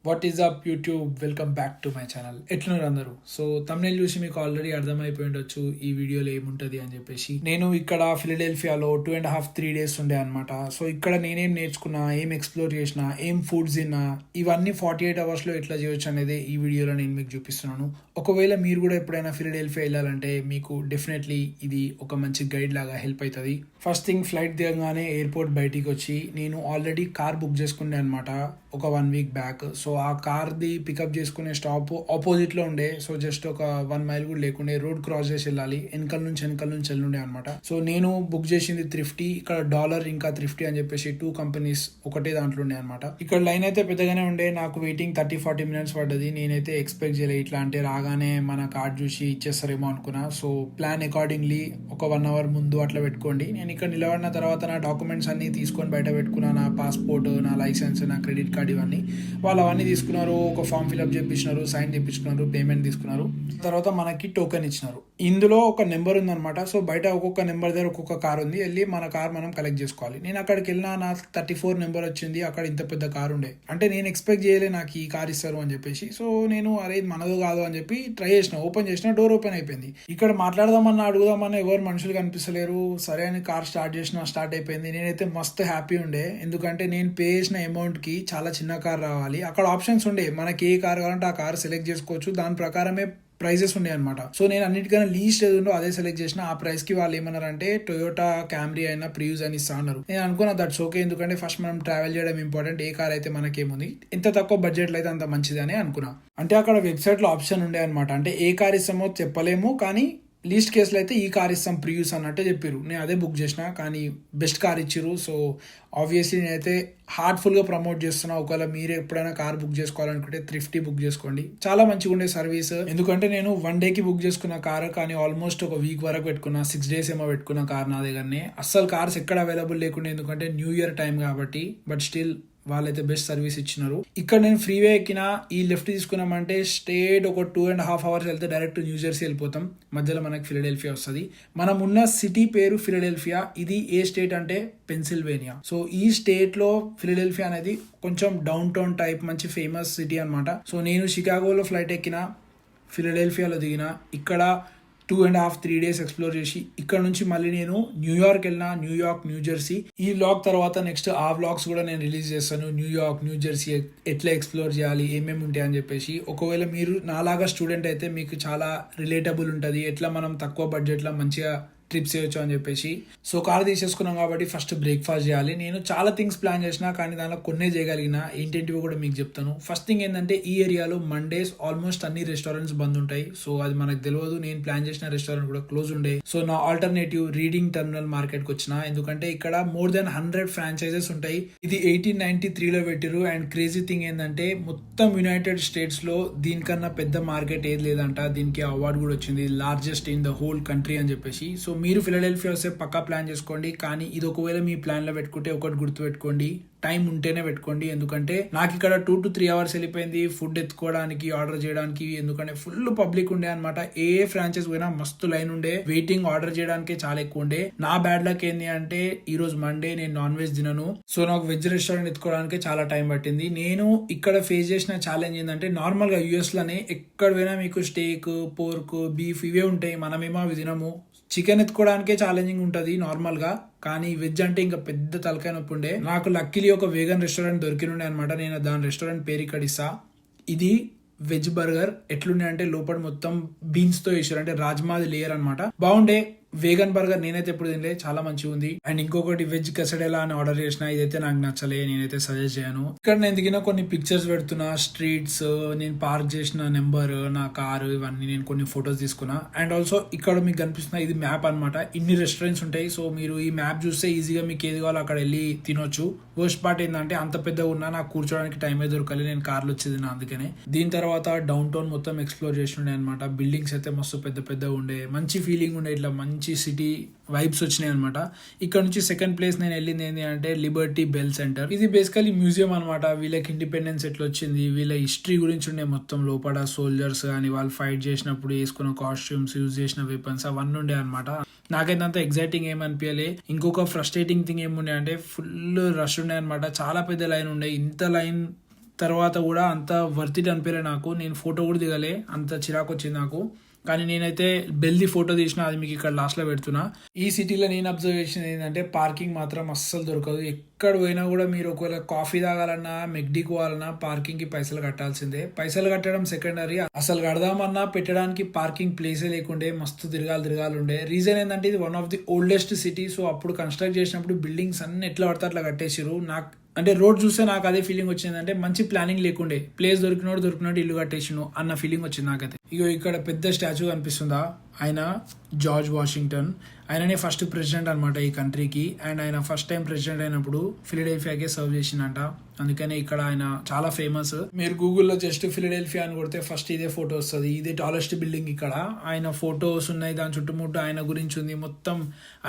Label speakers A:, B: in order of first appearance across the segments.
A: What is up YouTube, welcome back to my channel. ఎట్లున్నారు అందరూ? So thumbnail చూసి మీకు ఆల్రెడీ అర్థమైపోయి ఉండొచ్చు ఈ వీడియోలో ఏముంటది అని చెప్పేసి. నేను ఇక్కడ ఫిలడెల్ఫియాలో 2.5-3 days ఉండే అనమాట. సో ఇక్కడ నేనేం నేర్చుకున్నా, ఏం ఎక్స్ప్లోర్ చేసిన, ఏం ఫుడ్స్ తిన్నా, ఇవన్నీ 48 hours లో ఎట్లా చేయొచ్చు అనేది ఈ వీడియోలో నేను మీకు చూపిస్తున్నాను. ఒకవేళ మీరు కూడా ఎప్పుడైనా ఫిలడెల్ఫియా వెళ్ళాలంటే మీకు డెఫినెట్లీ ఇది ఒక మంచి గైడ్ లాగా హెల్ప్ అవుతుంది. ఫస్ట్ థింగ్, ఫ్లైట్ దిగగానే ఎయిర్పోర్ట్ బయటికి వచ్చి నేను ఆల్రెడీ కార్ బుక్ చేసుకునే అనమాట ఒక 1 week బ్యాక్. సో ఆ కార్ది పికప్ చేసుకునే స్టాప్ ఆపోజిట్ లో ఉండే. సో జస్ట్ ఒక 1 mile కూడా లేకుండే, రోడ్ క్రాస్ చేసి వెళ్ళాలి. వెనకల నుంచి వెళ్ళుండే అనమాట. సో నేను బుక్ చేసింది త్రిఫ్టీ, ఇక్కడ డాలర్ ఇంకా త్రిఫ్టీ అని చెప్పేసి 2 companies ఒకటే దాంట్లో ఉండే అనమాట. ఇక్కడ లైన్ అయితే పెద్దగానే ఉండే, నాకు వెయిటింగ్ 30-40 minutes పడ్డది. నేనైతే ఎక్స్పెక్ట్ చేయలేదు ఇట్లా అంటే రాగానే మన కార్డ్ చూసి ఇచ్చేస్తారేమో అనుకున్నా. సో ప్లాన్ అకార్డింగ్లీ ఒక 1 hour ముందు అట్లా పెట్టుకోండి. నేను ఇక్కడ నిలబడిన తర్వాత నా డాక్యుమెంట్స్ అన్ని తీసుకొని బయట పెట్టుకున్నా, నా పాస్పోర్ట్, నా లైసెన్స్, నా క్రెడిట్ కార్డ్, ఇవన్నీ వాళ్ళు అవన్నీ తీసుకున్నారు. ఒక ఫామ్ ఫిల్అప్ చేయించినారు, సైన్ చేయించుకున్నారు, పేమెంట్ తీసుకున్నారు. తర్వాత మనకి టోకెన్ ఇచ్చినారు. ఇందులో ఒక నెంబర్ ఉందన్నమాట. సో బయట ఒక్కొక్క నెంబర్ దగ్గర ఒక్కొక్క కార్ ఉంది, వెళ్ళి మన కార్ మనం కలెక్ట్ చేసుకోవాలి. నేను అక్కడికి వెళ్ళినా, నా 34 నెంబర్ వచ్చింది. అక్కడ ఇంత పెద్ద కార్ ఉండే, అంటే నేను ఎక్స్పెక్ట్ చేయలే నాకు ఈ కార్ ఇస్తారు అని చెప్పేసి. సో నేను అరే మనదో కాదు అని చెప్పి ట్రై చేసిన, ఓపెన్ చేసిన, డోర్ ఓపెన్ అయిపోయింది. ఇక్కడ మాట్లాడదామన్నా అడుగుదామన్నా ఎవరు మనుషులు కనిపిస్తలేరు. సరే అని కార్ స్టార్ట్ అయిపోయింది. నేనైతే మస్తు హ్యాపీ ఉండే, ఎందుకంటే నేను పే చేసిన అమౌంట్ కి చాలా చిన్న కార్ రావాలి. అక్కడ ఆప్షన్స్ ఉండే, మనకి ఏ కార్ కావాలంటే ఆ కార్ సెలెక్ట్ చేసుకోవచ్చు, దాని ప్రకారమే ప్రైజెస్ ఉండే అనమాట. సో నేను అన్నిటికన్నా లీస్ట్ ఏది ఉందో అదే సెలెక్ట్ చేసిన. ఆ ప్రైస్ కి వాళ్ళు ఏమన్నారంటే టొయోటా క్యామ్రీ అయినా ప్రియూస్ అని ఇస్తా అన్నారు. నేను అనుకున్నా దట్స్ ఓకే, ఎందుకంటే ఫస్ట్ మనం ట్రావెల్ చేయడం ఇంపార్టెంట్. ఏ కార్ అయితే మనకేముంది, ఎంత తక్కువ బడ్జెట్ లో అయితే అంత మంచిది అని అనుకున్నా. అంటే అక్కడ వెబ్సైట్ లో ఆప్షన్ ఉండే అనమాట, అంటే ఏ కార్ ఇస్తామో చెప్పలేము, కానీ లీస్ట్ కేసులో అయితే ఈ కార్ ఇస్తాం ప్రియూస్ అన్నట్టే చెప్పారు. నేను అదే బుక్ చేసిన, కానీ బెస్ట్ కార్ ఇచ్చిరు. సో ఆబ్వియస్లీ నేనైతే హార్ట్ఫుల్గా ప్రమోట్ చేస్తున్నా. ఒకవేళ మీరు ఎప్పుడైనా కార్ బుక్ చేసుకోవాలనుకుంటే త్రిఫ్టీ బుక్ చేసుకోండి, చాలా మంచిగా ఉండే సర్వీస్. ఎందుకంటే నేను 1 day బుక్ చేసుకున్న కార్, కానీ ఆల్మోస్ట్ ఒక వీక్ వరకు పెట్టుకున్నా, 6 days ఏమో పెట్టుకున్న కార్ నా దగ్గరనే. అస్సలు కార్స్ ఎక్కడ అవైలబుల్ లేకుండా, ఎందుకంటే న్యూ ఇయర్ టైం కాబట్టి. బట్ స్టిల్ వాళ్ళైతే బెస్ట్ సర్వీస్ ఇచ్చినారు. ఇక్కడ నేను ఫ్రీవే ఎక్కిన, ఈ లెఫ్ట్ తీసుకున్నామంటే స్ట్రేట్ ఒక 2.5 hours వెళ్తే డైరెక్ట్ న్యూ జెర్సీ వెళ్ళిపోతాం. మధ్యలో మనకి ఫిలడెల్ఫియా వస్తుంది. మనం ఉన్న సిటీ పేరు ఫిలడెల్ఫియా. ఇది ఏ స్టేట్ అంటే పెన్సిల్వేనియా. సో ఈ స్టేట్ లో ఫిలడెల్ఫియా అనేది కొంచెం డౌన్ టౌన్ టైప్ మంచి ఫేమస్ సిటీ అనమాట. సో నేను షికాగోలో ఫ్లైట్ ఎక్కిన, ఫిలడెల్ఫియాలో దిగిన. ఇక్కడ 2.5-3 days ఎక్స్ప్లోర్ చేసి ఇక్కడ నుంచి మళ్ళీ నేను న్యూయార్క్ వెళ్ళిన, న్యూయార్క్, న్యూ జెర్సీ. ఈ వ్లాగ్ తర్వాత నెక్స్ట్ ఆ వ్లాగ్స్ కూడా నేను రిలీజ్ చేస్తాను. న్యూయార్క్, న్యూ జెర్సీ ఎట్లా ఎక్స్ప్లోర్ చేయాలి, ఏమేమి ఉంటాయి అని చెప్పేసి. ఒకవేళ మీరు నాలాగా స్టూడెంట్ అయితే మీకు చాలా రిలేటబుల్ ఉంటుంది, ఎట్లా మనం తక్కువ బడ్జెట్లో మంచిగా ట్రిప్స్ చేయొచ్చు అని చెప్పేసి. సో కార్ తీసేసుకున్నాం కాబట్టి ఫస్ట్ బ్రేక్ఫాస్ట్ చేయాలి. నేను చాలా థింగ్స్ ప్లాన్ చేసిన, కానీ దానిలో కొన్నే చేయగలిగిన. ఏంటంటివి కూడా మీకు చెప్తాను. ఫస్ట్ థింగ్ ఏంటంటే, ఈ ఏరియాలో మండేస్ ఆల్మోస్ట్ అన్ని రెస్టారెంట్స్ బంద్ ఉంటాయి. సో అది మనకు తెలియదు, నేను ప్లాన్ చేసిన రెస్టారెంట్ కూడా క్లోజ్ ఉండే. సో నా ఆల్టర్నేటివ్ రీడింగ్ టెర్మినల్ మార్కెట్ కి వచ్చిన, ఎందుకంటే ఇక్కడ more than 100 franchises ఉంటాయి. ఇది 1893లో పెట్టిరు. అండ్ క్రేజీ థింగ్ ఏంటంటే, మొత్తం యునైటెడ్ స్టేట్స్ లో దీనికన్నా పెద్ద మార్కెట్ ఏది లేదంట. దీనికి అవార్డు కూడా వచ్చింది, largest in the whole country అని చెప్పేసి. సో మీరు ఫిలడెల్ఫియా వస్తే పక్కా ప్లాన్ చేసుకోండి. కానీ ఇది ఒకవేళ మీ ప్లాన్ లో పెట్టుకుంటే ఒకటి గుర్తుపెట్టుకోండి, టైం ఉంటేనే పెట్టుకోండి. ఎందుకంటే నాకు ఇక్కడ 2 to 3 hours వెళ్ళిపోయింది ఫుడ్ ఎత్తుకోవడానికి, ఆర్డర్ చేయడానికి. ఎందుకంటే ఫుల్ పబ్లిక్ ఉండే అనమాట. ఏ ఫ్రాంచైజ్ పోయినా మస్తు లైన్ ఉండే, వెయిటింగ్ ఆర్డర్ చేయడానికి చాలా ఎక్కువ ఉండే. నా బ్యాడ్ లక్ ఏంటి అంటే, ఈ రోజు మండే, నేను నాన్ వెజ్ తినను. సో నాకు వెజ్ రెస్టారెంట్ ఎత్తుకోవడానికి చాలా టైం పట్టింది. నేను ఇక్కడ ఫేస్ చేసిన ఛాలెంజ్ ఏంటంటే, నార్మల్ గా యుఎస్ లోనే ఎక్కడ పోయినా మీకు స్టేక్, పోర్క్, బీఫ్ ఇవే ఉంటాయి. మనమేమో అవి తినము. చికెన్ ఎత్తుకోవడానికే ఛాలెంజింగ్ ఉంటుంది నార్మల్ గా, కానీ వెజ్ అంటే ఇంకా పెద్ద తలకాయ నొప్పి ఉండే. నాకు లక్కీలీ ఒక వేగన్ రెస్టారెంట్ దొరికినుండే అనమాట. నేను దాని రెస్టారెంట్ పేరు ఇక్కడ ఇస్తా. ఇది వెజ్ బర్గర్. ఎట్లుండే అంటే లోపల మొత్తం బీన్స్ తో వేసారు, అంటే రాజ్మాది లేయర్ అనమాట. బాగుండే వేగన్ బర్గర్. నేనైతే ఎప్పుడు తినలే, చాలా మంచిగా ఉంది. అండ్ ఇంకొకటి వెజ్ కసడేలా అని ఆర్డర్ చేసిన, ఇదైతే నాకు నచ్చలే, నేనైతే సజెస్ట్ చేయను. ఇక్కడ నేను దిగిన కొన్ని పిక్చర్స్ పెడుతున్నా, స్ట్రీట్స్, నేను పార్క్ చేసిన నెంబర్, నా కారు, ఇవన్నీ నేను కొన్ని ఫొటోస్ తీసుకున్నా. అండ్ ఆల్సో ఇక్కడ మీకు కనిపిస్తున్న ఇది మ్యాప్ అనమాట. ఇన్ని రెస్టారెంట్స్ ఉంటాయి. సో మీరు ఈ మ్యాప్ చూస్తే ఈజీగా మీకు ఏది కావాలో అక్కడ వెళ్ళి తినొచ్చు. వర్స్ట్ పార్ట్ ఏంటంటే, అంత పెద్దగా ఉన్నా నాకు కూర్చోడానికి టైమే దొరకలేదు, నేను కార్లో వచ్చేది నా అందుకనే. దీని తర్వాత డౌన్ టౌన్ మొత్తం ఎక్స్ప్లోర్ చేసి ఉండే అనమాట. బిల్డింగ్స్ అయితే మస్తు పెద్ద పెద్దగా ఉండే, మంచి ఫీలింగ్ ఉండే, ఇట్లా మంచి సిటీ వైబ్స్ వచ్చినాయి అనమాట. ఇక్కడ నుంచి సెకండ్ ప్లేస్ నేను వెళ్ళింది ఏంటి అంటే లిబర్టీ బెల్ సెంటర్. ఇది బేసికలీ మ్యూజియం అనమాట. వీళ్ళకి ఇండిపెండెన్స్ ఎట్లా వచ్చింది, వీళ్ళ హిస్టరీ గురించి ఉండే మొత్తం. లోపల సోల్జర్స్ కానీ వాళ్ళు ఫైట్ చేసినప్పుడు వేసుకున్న కాస్ట్యూమ్స్, యూజ్ చేసిన వెపన్స్ అవన్నీ ఉండే అనమాట. నాకైతే అంత ఎగ్జైటింగ్ ఏమనిపించలే. ఇంకొక ఫ్రస్ట్రేటింగ్ థింగ్ ఏముండే అంటే, ఫుల్ రష్ ఉండే అనమాట. చాలా పెద్ద లైన్ ఉండే. ఇంత లైన్ తర్వాత కూడా అంత వర్త్ ఇట్ అనిపించలే నాకు. నేను ఫోటో కూడా దిగలే, అంత చిరాకు వచ్చింది నాకు. కానీ నేనైతే బెల్ది ఫోటో తీసిన, అది మీకు ఇక్కడ లాస్ట్లో పెడుతున్నా. ఈ సిటీలో నేను అబ్జర్వ్ చేసింది ఏంటంటే పార్కింగ్ మాత్రం అస్సలు దొరకదు. ఎక్కడ పోయినా కూడా మీరు ఒకవేళ కాఫీ తాగాలన్నా, మెక్డీకి పోవాలన్నా పార్కింగ్కి పైసలు కట్టాల్సిందే. పైసలు కట్టడం సెకండరీ, అసలు కడదామన్నా పెట్టడానికి పార్కింగ్ ప్లేసే లేకుండే, మస్తు తిరగాలి ఉండే. రీజన్ ఏంటంటే ఇది one of the oldest city. So అప్పుడు కన్స్ట్రక్ట్ చేసినప్పుడు బిల్డింగ్స్ అన్ని ఎట్లా పడితే అట్లా కట్టేసారు. నాకు అంటే రోడ్ చూస్తే నాకు అదే ఫీలింగ్ వచ్చింది, అంటే మంచి ప్లానింగ్ లేకుండే, ప్లేస్ దొరికినట్టు ఇల్లు కట్టేసిను అన్న ఫీలింగ్ వచ్చింది నాకైతే. ఇగో ఇక్కడ పెద్ద స్టాచ్యూ కనిపిస్తుందా, ఆయన జార్జ్ వాషింగ్టన్. ఆయననే ఫస్ట్ ప్రెసిడెంట్ అనమాట ఈ కంట్రీకి. అండ్ ఆయన ఫస్ట్ టైం ప్రెసిడెంట్ అయినప్పుడు ఫిలడెల్ఫియాకే సర్వ్ చేసిందంట. అందుకనే ఇక్కడ ఆయన చాలా ఫేమస్. మీరు గూగుల్లో జస్ట్ ఫిలడెల్ఫియా అని కొడితే ఫస్ట్ ఇదే ఫోటో వస్తుంది. ఇదే టాలెస్ట్ బిల్డింగ్. ఇక్కడ ఆయన ఫోటోస్ ఉన్నాయి, దాని చుట్టుముట్టు ఆయన గురించి ఉంది, మొత్తం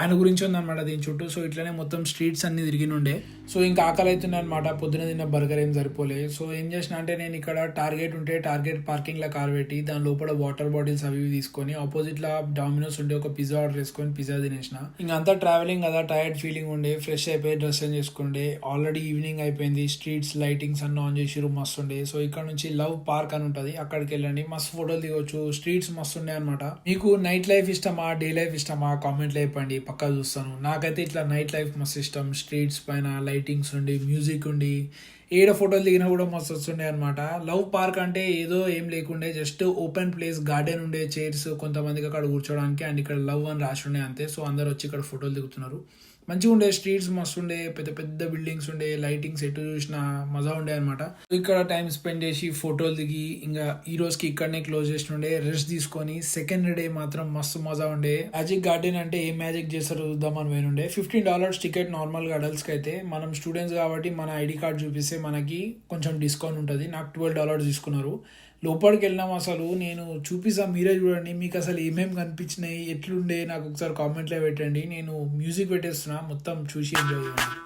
A: ఆయన గురించి ఉంది అనమాట దీని చుట్టూ. సో ఇట్లనే మొత్తం స్ట్రీట్స్ అన్ని తిరిగినుండే. సో ఇంకా ఆకలి అవుతుంది అనమాట, పొద్దున తిన్న బర్గర్ ఏం సరిపోలే. సో ఏం చేసిన అంటే నేను ఇక్కడ టార్గెట్ ఉంటే టార్గెట్ పార్కింగ్ లో కార్ పెట్టి దాని లోపల వాటర్ బాటిల్స్ అవి తీసుకొని ఆపోజిట్ లా డామినోస్ ఉండే ఒక పిజ్జా ఆర్డర్ చేసుకొని పిజ్జా తినేసిన. ఇంకా అంతా ట్రావెలింగ్ కదా, టైర్డ్ ఫీలింగ్ ఉండే, ఫ్రెష్ అయిపోయి డ్రెస్ చేంజ్ చేసుకుంటే ఆల్రెడీ ఈవినింగ్ అయిపోయింది. స్ట్రీట్స్ లైటింగ్స్ అన్ని ఆన్ చేసిరు, మస్తు ఉండే. సో ఇక్కడ నుంచి లవ్ పార్క్ అని ఉంటది, అక్కడికి వెళ్ళండి, మస్తు ఫోటోలు దిగొచ్చు. స్ట్రీట్స్ మస్తు ఉండే అనమాట. మీకు నైట్ లైఫ్ ఇష్టమా, డే లైఫ్ ఇష్టమా, కామెంట్ లో చెప్పండి, పక్కా చూస్తాను. నాకైతే ఇట్లా నైట్ లైఫ్ మస్తు ఇష్టం. స్ట్రీట్స్ పైన లైటింగ్స్ ఉండి, మ్యూజిక్ ఉండి, ఏడ ఫోటోలు దిగినా కూడా మస్తు వస్తుండే అనమాట. లవ్ పార్క్ అంటే ఏదో ఏం లేకుండే, జస్ట్ ఓపెన్ ప్లేస్, గార్డెన్ ఉండే, చైర్స్ కొంతమందికి అక్కడ కూర్చోడానికి, అండ్ ఇక్కడ లవ్ అని రాసి ఉండే అంతే. సో అందరు వచ్చి ఇక్కడ ఫోటోలు దిగుతున్నారు. మంచిగా ఉండే, స్ట్రీట్స్ మస్తు ఉండే, పెద్ద పెద్ద బిల్డింగ్స్ ఉండే, లైటింగ్స్ ఎటు చూసిన మజా ఉండే అనమాట. ఇక్కడ టైం స్పెండ్ చేసి ఫోటోలు దిగి ఇంకా ఈ రోజుకి ఇక్కడనే క్లోజ్ చేస్తుండే, రెస్ట్ తీసుకొని సెకండ్ డే మాత్రం మస్తు మజా ఉండే. మ్యాజిక్ గార్డెన్ అంటే ఏం మ్యాజిక్ చేస్తారో చూద్దామని పోయినుండే. $15 టికెట్ నార్మల్ గా అడల్ట్స్ కి అయితే. మనం స్టూడెంట్స్ కాబట్టి మన ఐడి కార్డ్ చూపిస్తే మనకి కొంచెం డిస్కౌంట్ ఉంటుంది. నాకు $12 తీసుకున్నారు. లోపలికి వెళ్ళినాం. అసలు నేను చూపిస్తాను, మీరే చూడండి, మీకు అసలు ఏమేమి కనిపించినాయి, ఎట్లుండే నాకు ఒకసారి కామెంట్లో పెట్టండి. నేను మ్యూజిక్ పెట్టేస్తున్నా, మొత్తం చూసి ఎంజాయ్ చేయండి.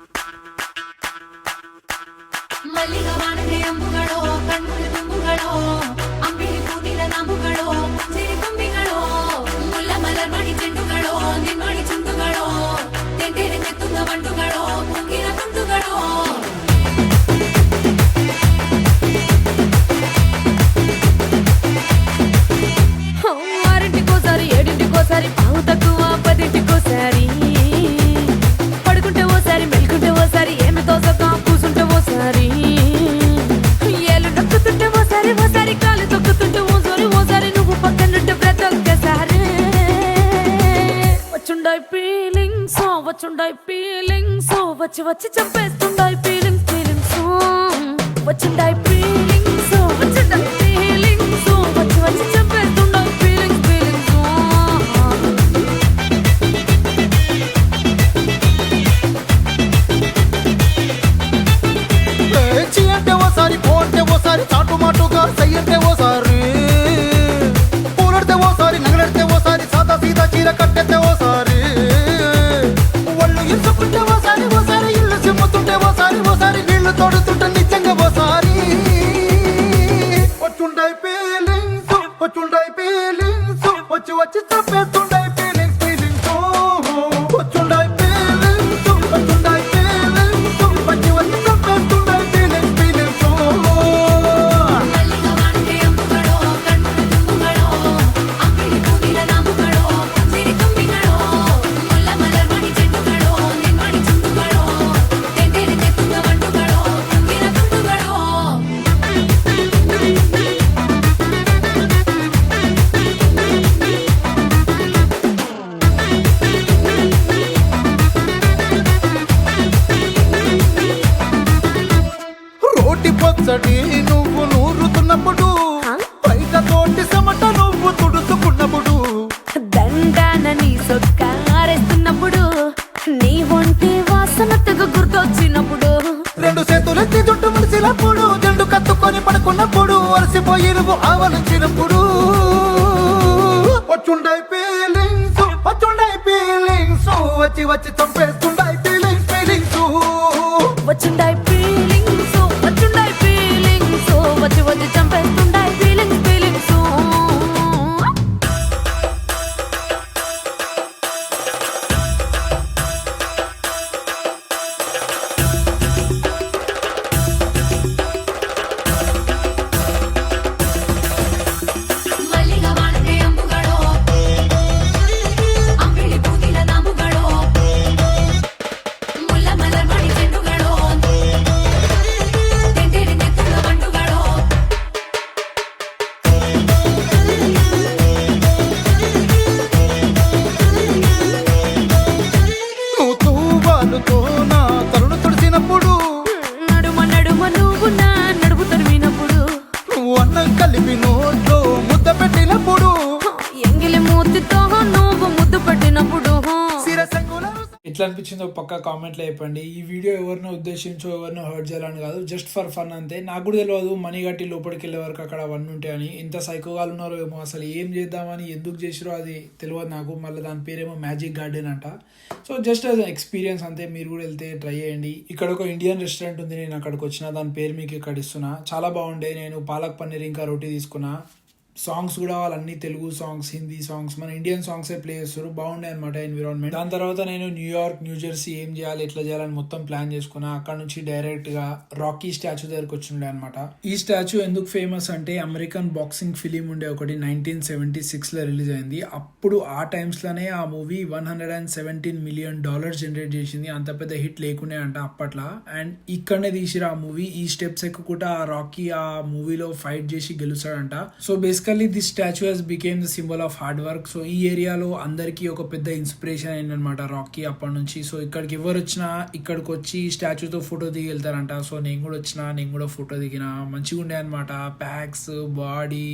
B: పావు తక్కువ 10ంటికోసారి పడుకుంటే ఓసారి, మెలుకుంటే ఓసారి, ఏమి తోసక కూసుంటే ఓసారి, ఏళ్ళు నొక్కుతుంటే ఓసారి కాలు తొక్కుతుంటే ఓసారి నువ్వు పక్కనుంటే ప్రతి ఒక్కసారి వచ్చుండాయి ఫీలింగ్స్, వచ్చి చంపేస్తుండాయి ఫీలింగ్స్, వచ్చుండాయి ఫీలింగ్స్, వచ్చి చంపేస్తుండాయి ఫీలింగ్స్.
C: ఓసారి చాటు మాటుగా సయ్యంటే ఓసారి, పూలడితే ఓసారి, నగలడితే ఓసారి, సాదా సీదా చీర కట్టెతే ఓసారి, ఒళ్ళు ఇసుకుంటే ఓసారి, ఇల్లు సిమ్ముతుంటే ఓసారి, నీళ్లు తోడుతుంటే నిజంగా ఓసారి వచ్చుండాయి ఫీలింగ్స్, వచ్చి తప్పేస్తుండాయి ఫీలింగ్స్, వచ్చుండాయి ఫీలింగ్స్, వచ్చి తప్పేస్తుండాయి ఫీలింగ్స్. పచ్చడి నువ్వు నూరుతున్నప్పుడు, బయట తోటి సమట నువ్వు తుడుచుకున్నప్పుడు,
B: దండాన నీ సొక్కారేస్తున్నప్పుడు, నీ ఒంటి వాసన తెగ గుర్తొచ్చినప్పుడు,
C: రెండు చేతులెత్తి జుట్టు ముడిసినప్పుడు, జండు కత్తుకొని పడుకున్నప్పుడు, అలసిపోయి నువ్వు ఆవలించినప్పుడు వచ్చుండాయి ఫీలింగ్స్, వచ్చి చంపేస్తుండాయి ఫీలింగ్స్,
B: వచ్చుండాయి ఫీలింగ్స్, వచ్చి చంపేస్తుండాయి ఫీలింగ్స్.
C: కలిపి నోట్లో ముద్ద పెట్టినప్పుడు
B: ఎంగిలి మూతితో నువ్వు ముద్దు పెట్టినప్పుడు
C: శిరసంగుల
A: ఎట్లా అనిపించిందో పక్క కామెంట్లో చెప్పండి. ఈ వీడియో ఎవరినో ఉద్దేశించో ఎవరినో హర్ట్ చేయాలని కాదు, జస్ట్ ఫర్ ఫన్ అంతే. నాకు కూడా తెలియదు మనీ కట్టి లోపలికి వెళ్ళే వరకు అక్కడ అవన్నీ ఉంటాయని. ఇంత సైకోగాలు ఉన్నారో ఏమో, అసలు ఏం చేద్దామని ఎందుకు చేసిరో అది తెలియదు నాకు. మళ్ళీ దాని పేరేమో మ్యాజిక్ గార్డెన్ అంట. సో జస్ట్ యాజ్ ఎక్స్పీరియన్స్ అంతే. మీరు కూడా వెళ్తే ట్రై చేయండి. ఇక్కడ ఒక ఇండియన్ రెస్టారెంట్ ఉంది, నేను అక్కడికి వచ్చిన, దాని పేరు మీకు ఇక్కడ ఇస్తున్నా. చాలా బాగుండే. నేను పాలక్ పన్నీర్ ఇంకా రోటీ తీసుకున్నా. సాంగ్స్ కూడా వాళ్ళన్ని తెలుగు సాంగ్స్, హిందీ సాంగ్స్, మన ఇండియన్ సాంగ్సే ప్లే చేస్తారు. బాగుండే అనమాట ఎన్విరాన్మెంట్. దాని తర్వాత నేను న్యూయార్క్, న్యూజెర్సీ ఏం చేయాలి, ఎట్లా చేయాలని మొత్తం ప్లాన్ చేసుకున్నా. అక్కడ నుంచి డైరెక్ట్ గా రాకీ స్టాచ్యూ దగ్గరకు వచ్చిండే అనమాట. ఈ స్టాచ్యూ ఎందుకు ఫేమస్ అంటే అమెరికన్ బాక్సింగ్ ఫిలిం ఉండే ఒకటి 1976 లో రిలీజ్ అయింది. అప్పుడు ఆ టైమ్స్ లోనే ఆ మూవీ $117 మిలియన్ జనరేట్ చేసింది. అంత పెద్ద హిట్ లేకునే అంట అప్పట్లో. అండ్ ఇక్కడనే తీసిరు ఆ మూవీ. ఈ స్టెప్స్ ఎక్కుకుంటా ఆ రాకీ ఆ మూవీలో ఫైట్ చేసి గెలుస్తాడంట. So basically this statue he's became the symbol of hard work. సో ఈ ఏరియాలో అందరికీ ఒక పెద్ద ఇన్స్పిరేషన్ అయిందనమాట రాకీ అప్పటి నుంచి. సో ఇక్కడికి ఎవరు వచ్చినా ఇక్కడికి వచ్చి స్టాచ్యూతో ఫోటో దిగి వెళ్తారంట. సో నేను కూడా వచ్చిన, నేను కూడా ఫోటో దిగిన. మంచిగా ఉండే అనమాట. ప్యాక్స్, బాడీ,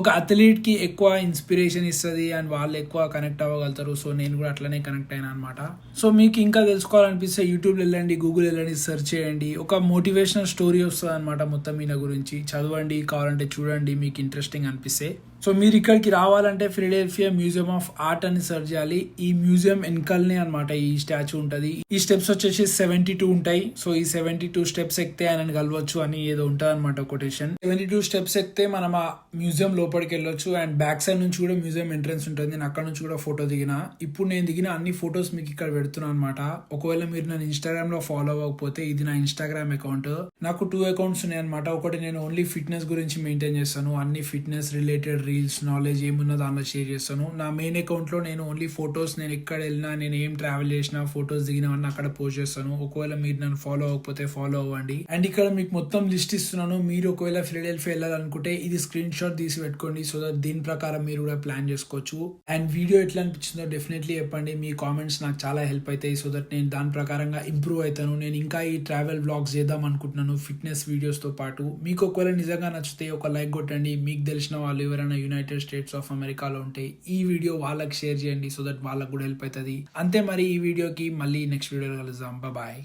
A: ఒక అథ్లీట్ కి ఎక్కువ ఇన్స్పిరేషన్ ఇస్తుంది అండ్ వాళ్ళు ఎక్కువ కనెక్ట్ అవ్వగలుగుతారు. సో నేను కూడా అట్లనే కనెక్ట్ అయినా అనమాట. సో మీకు ఇంకా తెలుసుకోవాలనిపిస్తే యూట్యూబ్ వెళ్ళండి, గూగుల్ వెళ్ళండి, సెర్చ్ చేయండి. ఒక మోటివేషనల్ స్టోరీ వస్తుంది అనమాట మొత్తం ఈయన గురించి. చదవండి, కావాలంటే చూడండి, మీకు ఇంట్రెస్టింగ్ అనిపిస్తే. సో మీరు ఇక్కడికి రావాలంటే ఫిలడెల్ఫియా మ్యూజియం ఆఫ్ ఆర్ట్ అని సెర్చ్ చేయాలి. ఈ మ్యూజియం వెనకాలనే అనమాట ఈ స్టాచ్యూ ఉంటది. ఈ స్టెప్స్ వచ్చేసి 72 ఉంటాయి. సో ఈ 72 స్టెప్స్ ఎక్కితే ఆయనని కలవచ్చు అని ఏదో ఉంటుంది అనమాట కొటేషన్. 72 స్టెప్స్ ఎక్కితే మనం ఆ మ్యూజియం లోపలికి వెళ్ళొచ్చు. అండ్ బ్యాక్ సైడ్ నుంచి కూడా మ్యూజియం ఎంట్రన్స్ ఉంటుంది. నేను అక్కడ నుంచి కూడా ఫోటో దిగిన. ఇప్పుడు నేను దిగిన అన్ని ఫొటోస్ మీకు ఇక్కడ పెడుతున్నాను అనమాట. ఒకవేళ మీరు నన్ను ఇన్స్టాగ్రామ్ లో ఫాలో అవ్వకపోతే, ఇది నా ఇన్స్టాగ్రామ్ అకౌంట్. నాకు 2 అకౌంట్స్ ఉన్నాయి అనమాట. ఒకటి నేను ఓన్లీ ఫిట్నెస్ గురించి మెయింటైన్ చేస్తాను. అన్ని ఫిట్నెస్ రిలేటెడ్ రీల్స్, నాలెడ్జ్ ఏమున్నా దానిలో షేర్ చేస్తాను. నా మెయిన్ అకౌంట్ లో నేను ఓన్లీ ఫొటోస్, నేను ఎక్కడ వెళ్ళినా, నేను ఏం ట్రావెల్ చేసినా, ఫొటోస్ దిగినవన్నీ అక్కడ పోస్ట్ చేస్తాను. ఒకవేళ మీరు నన్ను ఫాలో అవ్వకపోతే ఫాలో అవ్వండి. అండ్ ఇక్కడ మీకు మొత్తం లిస్ట్ ఇస్తున్నాను. మీరు ఒకవేళ ఫిలడెల్ఫియా వెళ్ళాలనుకుంటే ఇది స్క్రీన్ షాట్ తీసి పెట్టుకోండి. సో దట్ దీని ప్రకారం మీరు కూడా ప్లాన్ చేసుకోవచ్చు. అండ్ వీడియో ఎట్లా అనిపించిందో డెఫినెట్లీ చెప్పండి. మీ కామెంట్స్ నాకు చాలా హెల్ప్ అవుతాయి. సో దట్ నేను దాని ప్రకారంగా ఇంప్రూవ్ అవుతాను. నేను ఇంకా ఈ ట్రావెల్ వ్లాగ్స్ చేద్దాం అనుకుంటున్నాను ఫిట్నెస్ వీడియోస్ తో పాటు. మీకు ఒకవేళ నిజంగా నచ్చితే ఒక లైక్ కొట్టండి. మీకు తెలిసిన వాళ్ళు ఎవరైనా యునైటెడ్ స్టేట్స్ ఆఫ్ అమెరికాలో ఉంటే ఈ వీడియో వాళ్ళకి షేర్ చేయండి. సో దట్ వాళ్ళకి కూడా హెల్ప్ అవుతుంది. అంతే మరి. ఈ వీడియోకి మళ్ళీ నెక్స్ట్ వీడియోలో కలుద్దాం. బాయ్.